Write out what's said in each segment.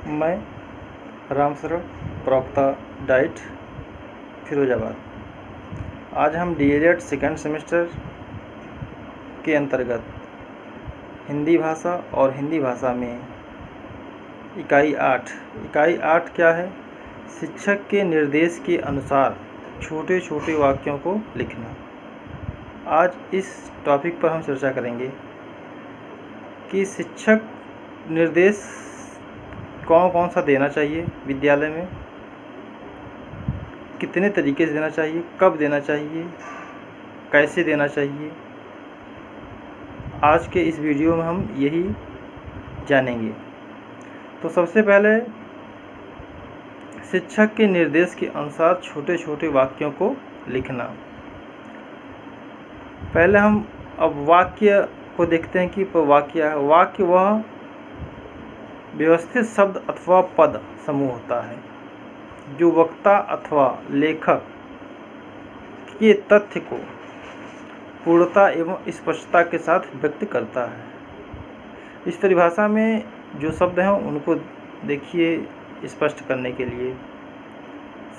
मैं रामशरण प्रवक्ता डाइट फिरोजाबाद। आज हम डीएलएड सेकेंड सेमेस्टर के अंतर्गत हिंदी भाषा और हिंदी भाषा में इकाई 8 क्या है? शिक्षक के निर्देश के अनुसार छोटे छोटे वाक्यों को लिखना। आज इस टॉपिक पर हम चर्चा करेंगे कि शिक्षक निर्देश कौन कौन सा देना चाहिए विद्यालय में, कितने तरीके से देना चाहिए, कब देना चाहिए, कैसे देना चाहिए। आज के इस वीडियो में हम यही जानेंगे। तो सबसे पहले शिक्षक के निर्देश के अनुसार छोटे छोटे वाक्यों को लिखना। पहले हम अब वाक्य को देखते हैं कि वाक्य वह व्यवस्थित शब्द अथवा पद समूह होता है जो वक्ता अथवा लेखक के तथ्य को पूर्णता एवं स्पष्टता के साथ व्यक्त करता है। इस परिभाषा में जो शब्द हैं उनको देखिए स्पष्ट करने के लिए।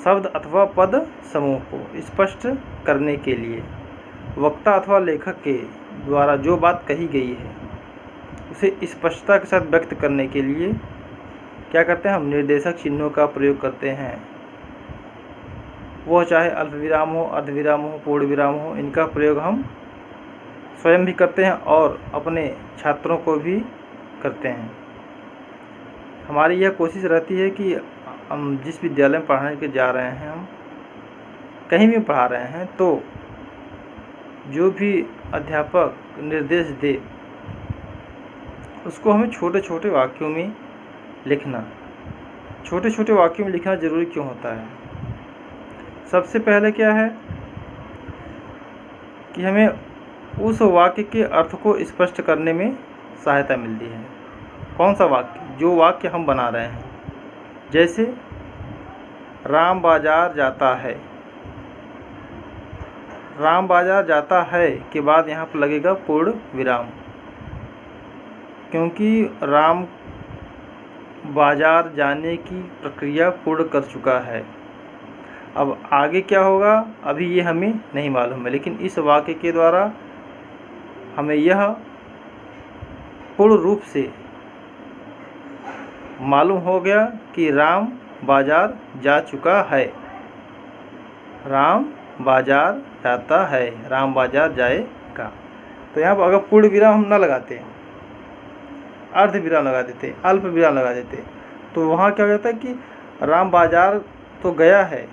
शब्द अथवा पद समूह को स्पष्ट करने के लिए वक्ता अथवा लेखक के द्वारा जो बात कही गई है उसे स्पष्टता के साथ व्यक्त करने के लिए क्या करते हैं? हम निर्देशक चिन्हों का प्रयोग करते हैं। वह चाहे अल्पविराम हो, अर्धविराम हो, पूर्ण विराम हो, इनका प्रयोग हम स्वयं भी करते हैं और अपने छात्रों को भी करते हैं। हमारी यह कोशिश रहती है कि हम जिस विद्यालय में पढ़ाने के जा रहे हैं, हम कहीं भी पढ़ा रहे हैं, तो जो भी अध्यापक निर्देश दे उसको हमें छोटे छोटे वाक्यों में लिखना। छोटे छोटे वाक्यों में लिखना ज़रूरी क्यों होता है? सबसे पहले क्या है कि हमें उस वाक्य के अर्थ को स्पष्ट करने में सहायता मिलती है। कौन सा वाक्य? जो वाक्य हम बना रहे हैं। जैसे राम बाजार जाता है। राम बाजार जाता है के बाद यहाँ पर लगेगा पूर्ण विराम, क्योंकि राम बाजार जाने की प्रक्रिया पूर्ण कर चुका है। अब आगे क्या होगा अभी ये हमें नहीं मालूम है, लेकिन इस वाक्य के द्वारा हमें यह पूर्ण रूप से मालूम हो गया कि राम बाजार जा चुका है। राम बाजार जाता है, राम बाजार जाएगा। तो यहाँ पर अगर पूर्ण विराम हम न लगाते, अर्ध विराम लगा देते, अल्प विराम लगा देते, तो वहाँ क्या हो जाता है कि राम बाजार तो गया है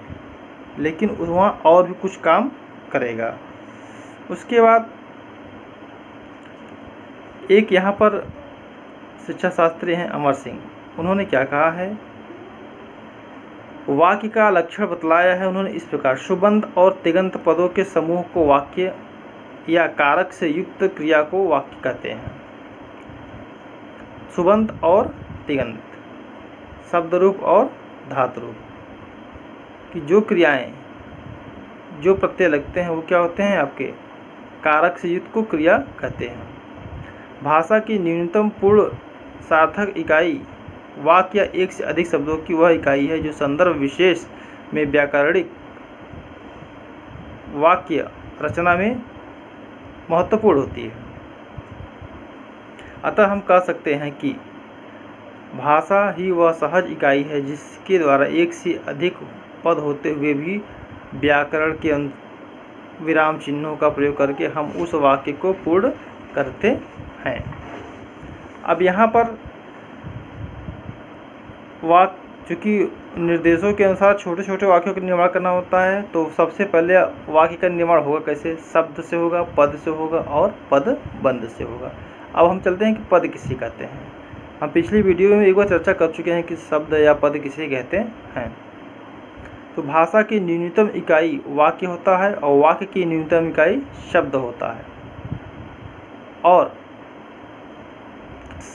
लेकिन वहाँ और भी कुछ काम करेगा। उसके बाद एक यहाँ पर शिक्षा शास्त्री हैं अमर सिंह, उन्होंने क्या कहा है? वाक्य का लक्षण बतलाया है उन्होंने इस प्रकार: सुबंध और तिगंत पदों के समूह को वाक्य या कारक से युक्त क्रिया को वाक्य कहते हैं। सुबंध और तिगंत, शब्द रूप और धातु रूप की जो क्रियाएं, जो प्रत्यय लगते हैं वो क्या होते हैं? आपके कारक से युक्त को क्रिया कहते हैं। भाषा की न्यूनतम पूर्ण सार्थक इकाई वाक्य या एक से अधिक शब्दों की वह इकाई है जो संदर्भ विशेष में व्याकरणिक वाक्य रचना में महत्वपूर्ण होती है। अतः हम कह सकते हैं कि भाषा ही वह सहज इकाई है जिसके द्वारा एक से अधिक पद होते हुए भी व्याकरण के विराम चिन्हों का प्रयोग करके हम उस वाक्य को पूर्ण करते हैं। अब यहाँ पर चूँकि निर्देशों के अनुसार छोटे छोटे वाक्यों का निर्माण करना होता है, तो सबसे पहले वाक्य का निर्माण होगा कैसे? शब्द से होगा, पद से होगा और पद बंध से होगा। अब हम चलते हैं कि पद किसे कहते हैं। हम पिछली वीडियो में एक बार चर्चा कर चुके हैं कि शब्द या पद किसे कहते हैं। तो भाषा की न्यूनतम इकाई वाक्य होता है और वाक्य की न्यूनतम इकाई शब्द होता है, और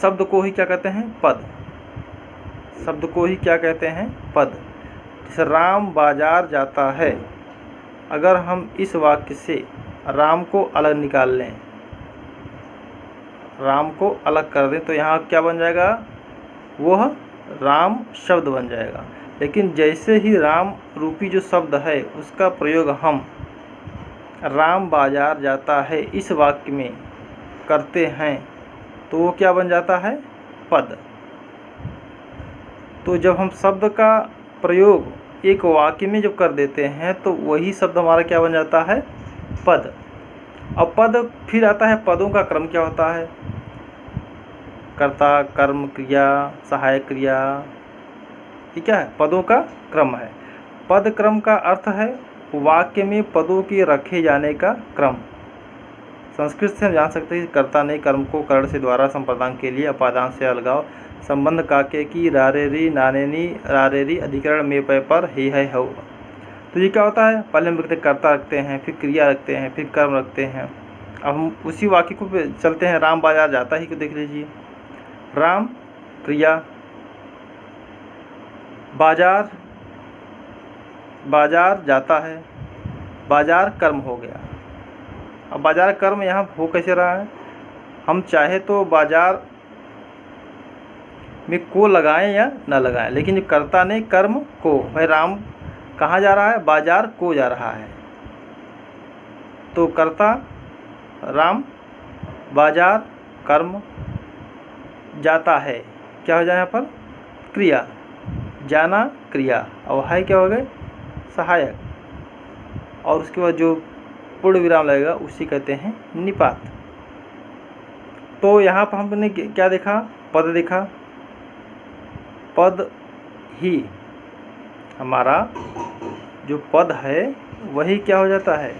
शब्द को ही क्या कहते हैं? पद। शब्द को ही क्या कहते हैं? पद। जैसे राम बाजार जाता है, अगर हम इस वाक्य से राम को अलग निकाल लें, राम को अलग कर दें, तो यहाँ क्या बन जाएगा? वह राम शब्द बन जाएगा। लेकिन जैसे ही राम रूपी जो शब्द है उसका प्रयोग हम राम बाजार जाता है इस वाक्य में करते हैं तो वो क्या बन जाता है? पद। तो जब हम शब्द का प्रयोग एक वाक्य में जब कर देते हैं तो वही शब्द हमारा क्या बन जाता है? पद। अब पद फिर आता है, पदों का क्रम क्या होता है? कर्ता, कर्म, क्रिया, सहायक क्रिया, ये क्या है? पदों का क्रम है। पद क्रम का अर्थ है वाक्य में पदों के रखे जाने का क्रम। संस्कृत से हम जान सकते हैं कि कर्ता ने कर्म को कर्ण से द्वारा संप्रदान के लिए अपादान से अलगाव संबंध काके की रारेरी नानेनी रारेरी अधिकरण में पे पर हे है हो। तो ये क्या होता है? पहले हम रखते कर्ता रखते हैं, फिर क्रिया रखते हैं, फिर कर्म रखते हैं। अब हम उसी वाक्य को चलते हैं, राम बाजार जाता ही को देख लीजिए। राम क्रिया, बाजार, बाजार जाता है, बाजार कर्म हो गया। अब बाजार कर्म यहाँ हो कैसे रहा है? हम चाहे तो बाजार में को लगाएं या न लगाएं, लेकिन जो कर्ता ने कर्म को, भाई राम कहाँ जा रहा है? बाजार को जा रहा है। तो कर्ता राम, बाजार कर्म, जाता है क्या हो जाए यहाँ पर? क्रिया, जाना क्रिया, और है क्या हो गए? सहायक। और उसके बाद जो पूर्ण विराम लगेगा उसी कहते हैं निपात। तो यहाँ पर हमने क्या देखा? पद देखा। पद ही हमारा जो पद है वही क्या हो जाता है?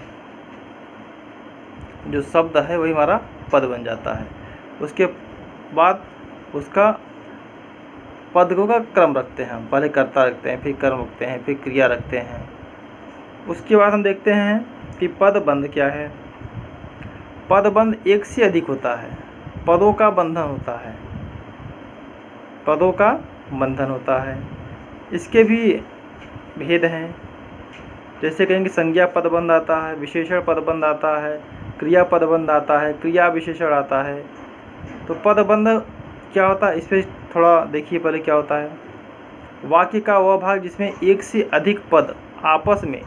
जो शब्द है वही हमारा पद बन जाता है। उसके बाद उसका पद का क्रम रखते हैं हम, पहले कर्ता रखते हैं, फिर कर्म रखते हैं, फिर क्रिया रखते हैं। उसके बाद हम देखते हैं कि पदबंध क्या है। पदबंध एक से अधिक होता है, पदों का बंधन होता है, पदों का बंधन होता है। इसके भी भेद हैं, जैसे कहेंगे संज्ञा पदबंध आता है, विशेषण पदबंध आता है, क्रिया पदबंध आता है, क्रिया विशेषण आता है। तो पदबंध क्या होता है? इस पर थोड़ा देखिए पहले क्या होता है। वाक्य का वह भाग जिसमें एक से अधिक पद आपस में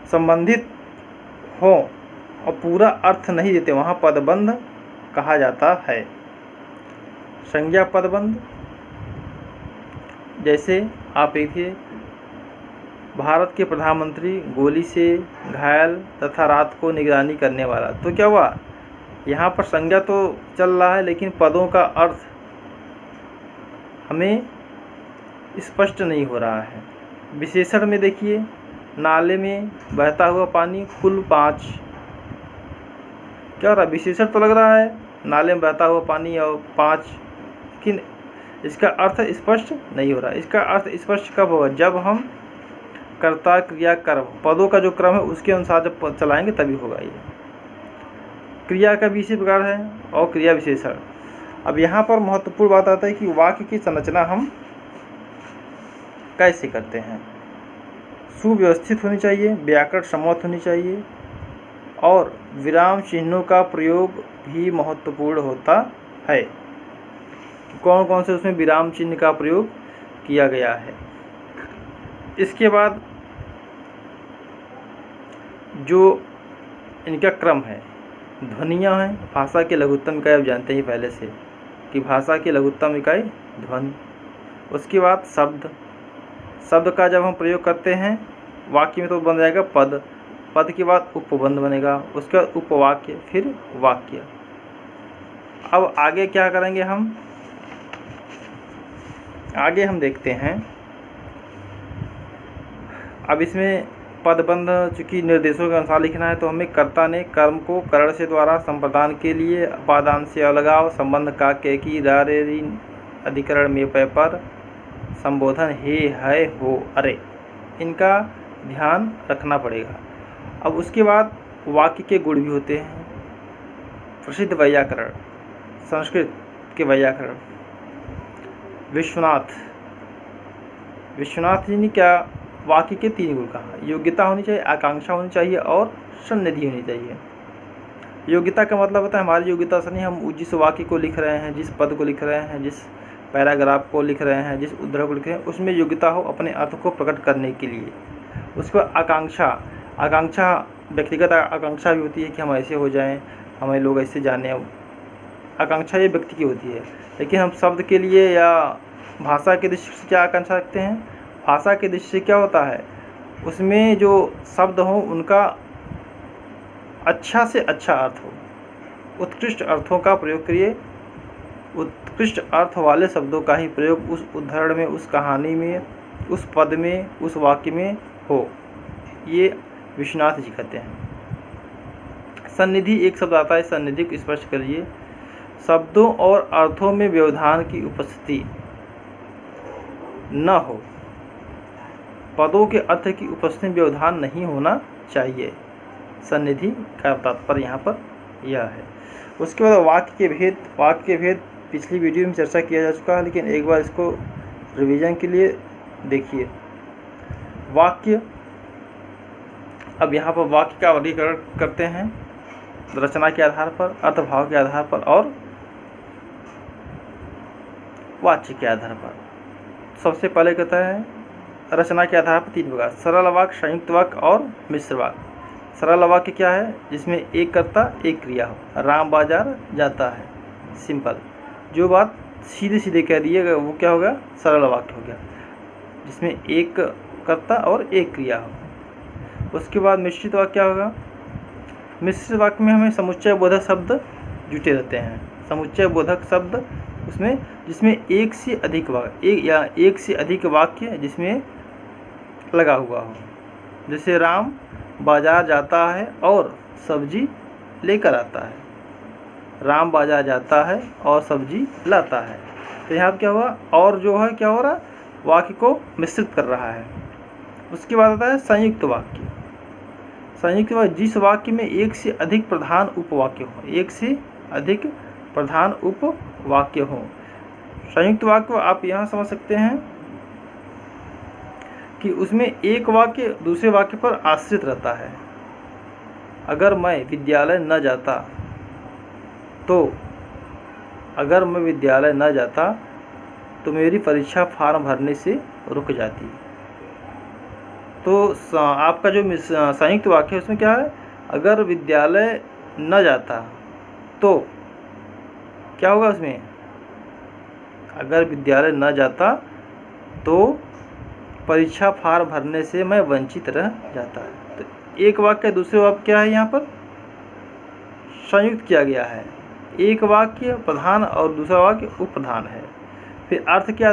संबंधित हो और पूरा अर्थ नहीं देते, वहाँ पदबंध कहा जाता है। संज्ञा पदबंध, जैसे आप देखिए भारत के प्रधानमंत्री गोली से घायल तथा रात को निगरानी करने वाला। तो क्या हुआ? यहाँ पर संज्ञा तो चल रहा है लेकिन पदों का अर्थ हमें स्पष्ट नहीं हो रहा है। विशेषण में देखिए, नाले में बहता हुआ पानी कुल 5, क्या हो रहा है? विशेषण तो लग रहा है नाले में बहता हुआ पानी और 5, लेकिन इसका अर्थ स्पष्ट नहीं हो रहा। इसका अर्थ स्पष्ट कब होगा? जब हम कर्ता क्रिया कर्म पदों का जो क्रम है उसके अनुसार जब चलाएंगे तभी होगा ये। क्रिया का भी इसी प्रकार है और क्रिया विशेषण। अब यहाँ पर महत्वपूर्ण बात आता है कि वाक्य की संरचना हम कैसे करते हैं। सुव्यवस्थित होनी चाहिए, व्याकरण सम्मत होनी चाहिए और विराम चिन्हों का प्रयोग भी महत्वपूर्ण होता है। कौन कौन से उसमें विराम चिन्ह का प्रयोग किया गया है। इसके बाद जो इनका क्रम है, ध्वनियाँ हैं। भाषा के लघुत्तम इकाई आप जानते ही पहले से कि भाषा की लघुत्तम इकाई ध्वनि। उसके बाद शब्द का जब हम प्रयोग करते हैं वाक्य में तो बन जाएगा पद, पद के बाद उपबंध बनेगा, उसके बाद उपवाक्य, फिर वाक्य। अब आगे क्या करेंगे हम? आगे हम देखते हैं, अब इसमें पदबंध चूँकि निर्देशों के अनुसार लिखना है तो हमें कर्ता ने कर्म को करण से द्वारा संप्रदान के लिए अपादान से अलगाव संबंध का के की रा रे री अधिकरण में पे पर संबोधन हे है हो अरे, इनका ध्यान रखना पड़ेगा। अब उसके बाद वाक्य के गुण भी होते हैं। प्रसिद्ध वैयाकरण, संस्कृत के वैयाकरण विश्वनाथ जी ने क्या वाक्य के 3 गुण कहा। योग्यता होनी चाहिए, आकांक्षा होनी चाहिए और सन्निधि होनी चाहिए। योग्यता का मतलब होता है हमारी योग्यता से नहीं, हम जिस वाक्य को लिख रहे हैं, जिस पद को लिख रहे हैं, जिस पैराग्राफ को लिख रहे हैं, जिस उद्धरण को लिख रहे हैं, उसमें योग्यता हो अपने अर्थ को प्रकट करने के लिए। उसके बाद आकांक्षा व्यक्तिगत आकांक्षा भी होती है कि हम ऐसे हो जाएं, हमें लोग ऐसे जाने। आकांक्षा ये व्यक्ति की होती है, लेकिन हम शब्द के लिए या भाषा के दृष्टि से क्या आकांक्षा रखते हैं? भाषा के दृष्टि से क्या होता है, उसमें जो शब्द हों उनका अच्छा से अच्छा अर्थ हो, उत्कृष्ट अर्थों का प्रयोग करिए, उत्कृष्ट अर्थ वाले शब्दों का ही प्रयोग उस उद्धरण में, उस कहानी में, उस पद में, उस वाक्य में हो। ये विश्वनाथ जी कहते हैं। सन्निधि एक शब्द आता है, सन्निधि को स्पष्ट करिए। शब्दों और अर्थों में व्यवधान की उपस्थिति न हो, पदों के अर्थ की उपस्थिति में व्यवधान नहीं होना चाहिए। सन्निधि का तात्पर्य यहाँ पर यह है। उसके बाद वाक्य के भेद पिछली वीडियो में चर्चा किया जा चुका है, लेकिन एक बार इसको रिवीजन के लिए देखिए। वाक्य, अब यहाँ पर वाक्य का वर्गीकरण करते हैं रचना के आधार पर, अर्थभाव के आधार पर और वाच्य के आधार पर। सबसे पहले कहता है रचना के आधार पर 3 प्रकार: सरल वाक्य, संयुक्त वाक्य और मिश्र वाक्य। सरल वाक्य क्या है? जिसमें एक कर्ता एक क्रिया हो। राम बाजार जाता है, सिंपल। जो बात सीधे सीधे कह दी है वो क्या होगा? सरल वाक्य हो गया, जिसमें एक कर्ता और एक क्रिया हो। उसके बाद मिश्रित वाक्य क्या होगा? मिश्रित वाक्य में हमें समुच्चय बोधक शब्द जुटे रहते हैं। समुच्चय बोधक शब्द उसमें जिसमें एक से अधिक वाक्य, एक से अधिक वाक्य जिसमें लगा हुआ हो। जैसे राम बाजार जाता है और सब्जी लेकर आता है। राम बाजार जाता है और सब्जी लाता है। तो यहाँ पर क्या हुआ? और जो है क्या हो रहा है? वाक्य को मिश्रित कर रहा है। उसके बाद आता है संयुक्त वाक्य। संयुक्त वाक्य जिस वाक्य में एक से अधिक प्रधान उपवाक्य हो, एक से अधिक प्रधान उपवाक्य हो। संयुक्त वाक्य को आप यहाँ समझ सकते हैं कि उसमें एक वाक्य दूसरे वाक्य पर आश्रित रहता है। अगर मैं विद्यालय न जाता तो मेरी परीक्षा फॉर्म भरने से रुक जाती। तो आपका जो संयुक्त वाक्य है उसमें क्या है? अगर विद्यालय न जाता तो क्या होगा उसमें? अगर विद्यालय न जाता तो परीक्षा फॉर्म भरने से मैं वंचित रह जाता। तो एक वाक्य दूसरे वाक्य क्या है? यहाँ पर संयुक्त किया गया है। एक वाक्य प्रधान और दूसरा वाक्य उपप्रधान है। फिर अर्थ के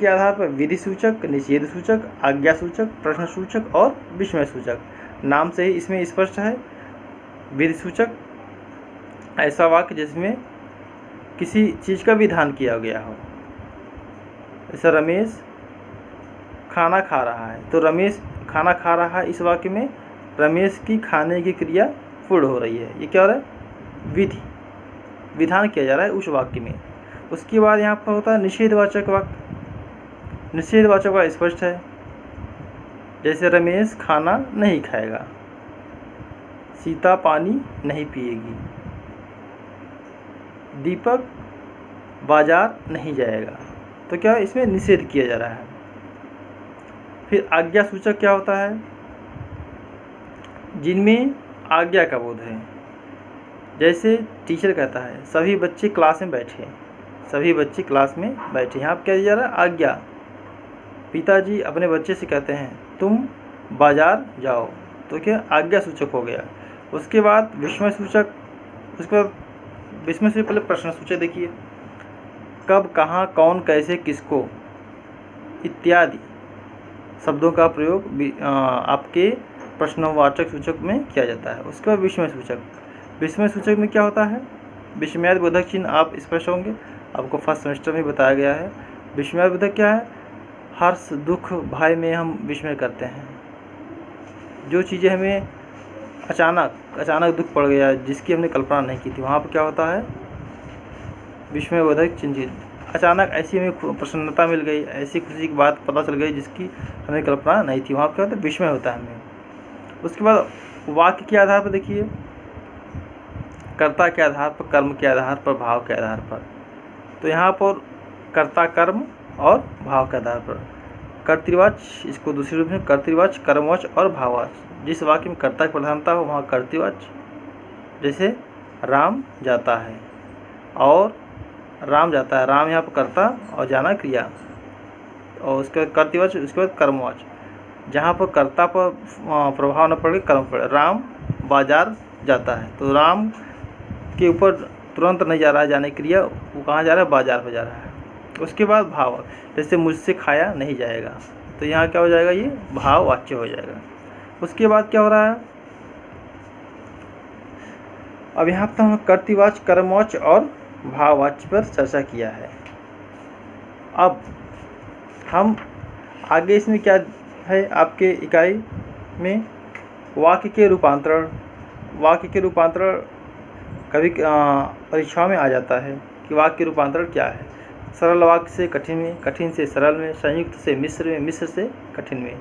आधार पर विधि सूचक, निषेध सूचक, आज्ञा सूचक, प्रश्न सूचक और विस्मय सूचक। नाम से ही इसमें स्पष्ट है। विधि सूचक ऐसा वाक्य जिसमें किसी चीज़ का विधान किया गया हो। जैसे रमेश खाना खा रहा है, तो रमेश खाना खा रहा है, इस वाक्य में रमेश की खाने की क्रिया पूर्ण हो रही है। ये क्या हो रहा है? विधान किया जा रहा है उस वाक्य में। उसके बाद यहाँ पर होता है निषेधवाचक वाक्य। निषेधवाचक वाक्य स्पष्ट है, जैसे रमेश खाना नहीं खाएगा, सीता पानी नहीं पिएगी, दीपक बाजार नहीं जाएगा। तो क्या इसमें निषेध किया जा रहा है। फिर आज्ञा सूचक क्या होता है? जिनमें आज्ञा का बोध है। जैसे टीचर कहता है सभी बच्चे क्लास में बैठे, सभी बच्चे क्लास में बैठे, यहाँ पर क्या दिया जा रहा है? आज्ञा। पिताजी अपने बच्चे से कहते हैं तुम बाजार जाओ, तो क्या आज्ञा सूचक हो गया। उसके बाद विस्मय सूचक। उसके बाद विस्मय से पहले प्रश्न सूचक देखिए, कब, कहाँ, कौन, कैसे, किसको इत्यादि शब्दों का प्रयोग आपके प्रश्नवाचक सूचक में किया जाता है। उसके बाद विस्मय सूचक। विस्मय सूचक में क्या होता है? विस्मयादिबोधक चिन्ह आप स्पष्ट होंगे, आपको फर्स्ट सेमेस्टर में बताया गया है। विस्मयादिबोधक क्या है? हर्ष, दुख, भय में हम विस्मय करते हैं। जो चीज़ें हमें अचानक दुख पड़ गया, जिसकी हमने कल्पना नहीं की थी, वहाँ पर क्या होता है? विस्मयबोधक चिन्ह। अचानक ऐसी हमें प्रसन्नता मिल गई, ऐसी खुशी की बात पता चल गई जिसकी हमें कल्पना नहीं थी, वहाँ पर क्या होता है? विस्मय होता है हमें। उसके बाद वाक्य के आधार पर देखिए, कर्ता के आधार पर, कर्म के आधार पर, भाव के आधार पर। तो यहाँ पर कर्ता, कर्म और भाव के आधार पर कर्तृवाच्य, इसको दूसरे रूप में कर्तृवाच्य, कर्मवाच्य और भाववाच्य। जिस वाक्य में कर्ता की प्रधानता हो वहाँ कर्तृवाच्य, जैसे राम जाता है, और राम जाता है, राम यहाँ पर कर्ता और जाना क्रिया, और उसके बाद कर्तृवाच्य, उसके बाद कर्मवाच्य। जहाँ पर कर्ता पर प्रभाव न पड़े, कर्म पड़े। राम बाजार जाता है, तो राम के ऊपर तुरंत नहीं जा रहा है जाने क्रिया, वो कहाँ जा रहा है, बाजार पर जा रहा है। उसके बाद भाव, जैसे मुझसे खाया नहीं जाएगा, तो यहाँ क्या हो जाएगा, ये भाव वाच्य हो जाएगा। उसके बाद क्या हो रहा है, अब यहाँ पर हम कर्तृवाच्य, कर्मवाच्य और भाववाच्य पर चर्चा किया है। अब हम आगे इसमें क्या है आपके इकाई में, वाक्य के रूपांतरण। वाक्य के रूपांतरण कभी परीक्षाओं में आ जाता है कि वाक्य के रूपांतरण क्या है। सरल वाक्य से कठिन में, कठिन से सरल में, संयुक्त से मिश्र में, मिश्र से कठिन में।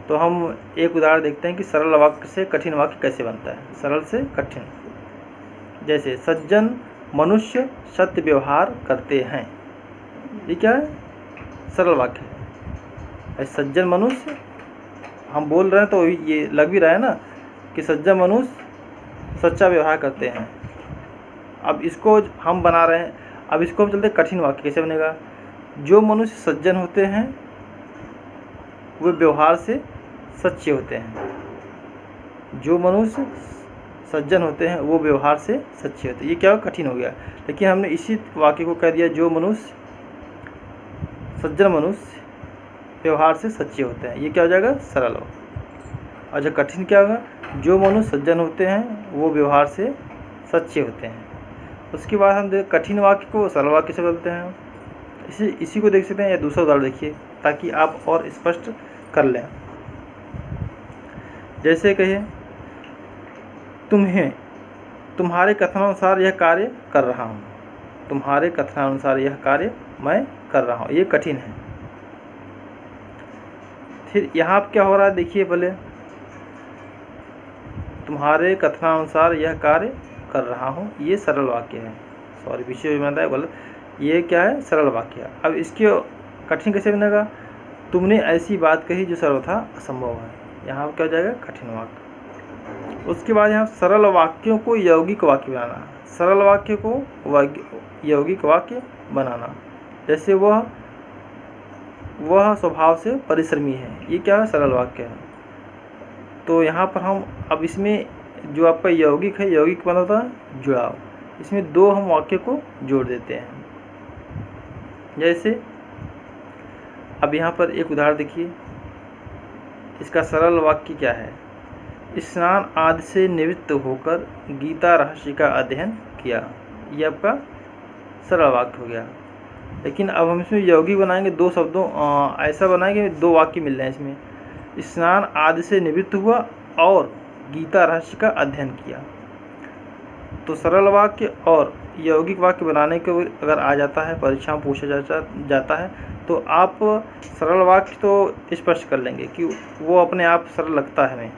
तो हम एक उदाहरण देखते हैं कि सरल वाक्य से कठिन वाक्य कैसे बनता है। सरल से कठिन, जैसे सज्जन मनुष्य सत्य व्यवहार करते हैं, ये क्या है, सरल वाक्य है। सज्जन मनुष्य हम बोल रहे हैं तो ये लग भी रहा है ना कि सज्जन मनुष्य सच्चा व्यवहार करते हैं। अब इसको हम बना रहे हैं, अब इसको हम चलते कठिन वाक्य कैसे बनेगा। जो मनुष्य सज्जन होते हैं वे व्यवहार से सच्चे होते हैं। जो मनुष्य सज्जन होते हैं वो व्यवहार से सच्चे होते हैं। ये क्या कठिन हो गया, लेकिन हमने इसी वाक्य को कह दिया जो मनुष्य सज्जन मनुष्य व्यवहार से सच्चे होते हैं, ये क्या हो जाएगा, सरल हो। और जो कठिन क्या होगा, जो मनुष्य सज्जन होते हैं वो व्यवहार से सच्चे होते हैं। उसके बाद हम कठिन वाक्य को सरल वाक्य से बदलते हैं। इसी को देख सकते हैं, या दूसरा उदाहरण देखिए ताकि आप और स्पष्ट कर लें। जैसे कहिए, तुम्हारे कथनानुसार यह कार्य कर रहा हूँ। तुम्हारे कथनानुसार यह कार्य मैं कर रहा हूँ, ये कठिन है। फिर यहाँ क्या हो रहा है देखिए, पहले तुम्हारे कथनानुसार यह कार्य कर रहा हूँ, ये सरल वाक्य है। सॉरी, विषय में है गलत, ये क्या है, सरल वाक्य है। अब इसके कठिन कैसे बनेगा, तुमने ऐसी बात कही जो सर्वथा असंभव है, यहाँ क्या हो जाएगा, कठिन वाक्य। उसके बाद यहाँ सरल वाक्यों को यौगिक वाक्य बनाना। सरल वाक्य को यौगिक वाक्य बनाना, जैसे वह स्वभाव से परिश्रमी है, ये क्या है, सरल वाक्य है। तो यहाँ पर हम अब इसमें जो आपका यौगिक है, यौगिक बना होता है जुड़ाव, इसमें दो हम वाक्य को जोड़ देते हैं। जैसे अब यहाँ पर एक उदाहरण देखिए, इसका सरल वाक्य क्या है, स्नान आदि से निवृत्त होकर गीता रहस्य का अध्ययन किया, ये आपका सरल वाक्य हो गया। लेकिन अब हम इसमें यौगिक बनाएंगे, दो शब्दों ऐसा बनाएंगे, दो वाक्य मिल रहे हैं इसमें, स्नान आदि से निवृत्त हुआ और गीता रहस्य का अध्ययन किया। तो सरल वाक्य और यौगिक वाक्य बनाने के अगर आ जाता है, परीक्षा में पूछा जाता है, तो आप सरल वाक्य तो स्पष्ट कर लेंगे कि वो अपने आप सरल लगता है, हमें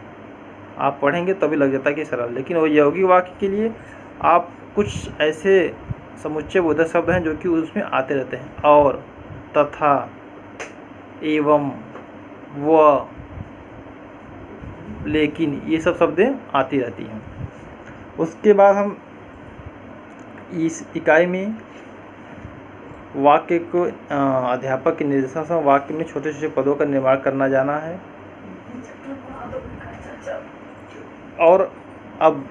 आप पढ़ेंगे तभी लग जाता है कि सरल। लेकिन वो यौगिक वाक्य के लिए आप कुछ ऐसे समुच्चय बोधक शब्द हैं जो कि उसमें आते रहते हैं, और, तथा, एवं, व, लेकिन, ये सब शब्दें आती रहती हैं। उसके बाद हम इस इकाई में वाक्य को अध्यापक के निर्देशन से वाक्य में छोटे छोटे पदों का निर्माण करना जाना है। और अब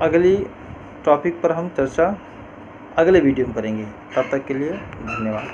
अगली टॉपिक पर हम चर्चा अगले वीडियो में करेंगे। तब तक के लिए धन्यवाद।